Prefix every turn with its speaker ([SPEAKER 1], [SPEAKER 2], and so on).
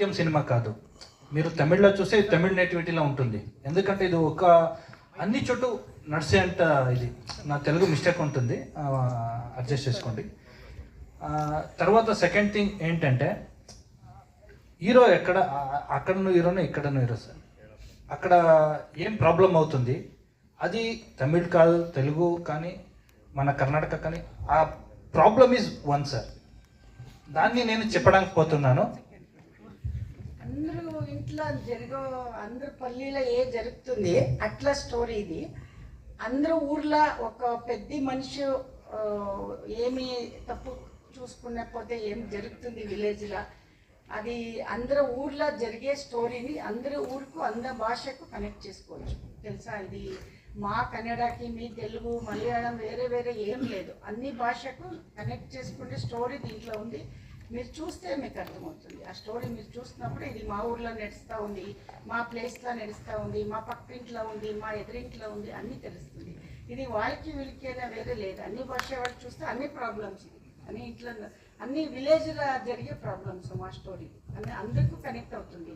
[SPEAKER 1] సత్యం cinema కాదు. మీరు తమిళ్లో చూస్తే తమిళ్ నేటివిటీలో ఉంటుంది, ఎందుకంటే ఇది ఒక అన్ని చోటు నడిచే అంత ఇది. నా తెలుగు మిస్టేక్ ఉంటుంది, అడ్జస్ట్ చేసుకోండి. తర్వాత సెకండ్ థింగ్ ఏంటంటే హీరో ఎక్కడ, అక్కడ హీరోనే ఇక్కడ హీరో సార్. అక్కడ ఏం ప్రాబ్లం అవుతుంది అది తమిళ్ కాదు, తెలుగు కానీ మన కర్ణాటక కానీ ఆ ప్రాబ్లమ్ ఈజ్ వన్ సార్. దాన్ని నేను చెప్పడానికి పోతున్నాను.
[SPEAKER 2] అందరూ ఇంట్లో అందరూ పల్లీలో ఏ జరుగుతుంది అట్లా స్టోరీ ఇది. అందరూ ఊర్లో ఒక పెద్ద మనిషి ఏమి తప్పు చూసుకున్నపోతే ఏం జరుగుతుంది విలేజ్లో, అది అందరూ ఊర్లో జరిగే స్టోరీని అందరూ ఊరుకు అందరి భాషకు కనెక్ట్ చేసుకోవచ్చు. తెలుసా, ఇది మా కన్నడకి మీ తెలుగు మలయాళం వేరే వేరే ఏం లేదు, అన్ని భాషకు కనెక్ట్ చేసుకుంటే స్టోరీ దీంట్లో ఉంది. మీరు చూస్తే మీకు అర్థమవుతుంది. ఆ స్టోరీ మీరు చూసినప్పుడు ఇది మా ఊర్లో నడుస్తూ ఉంది, మా ప్లేస్లో నడుస్తూ ఉంది, మా పక్కింట్లో ఉంది, మా ఎదురింట్లో ఉంది, అన్నీ తెలుస్తుంది. ఇది వాళ్ళకి వీళ్ళకైనా వేరే లేదు, అన్ని భాష వాళ్ళు చూస్తే అన్ని ప్రాబ్లమ్స్, అన్ని ఇంట్లో అన్ని విలేజ్లో జరిగే ప్రాబ్లమ్స్ మా స్టోరీ అన్ని అందరికీ కనెక్ట్ అవుతుంది.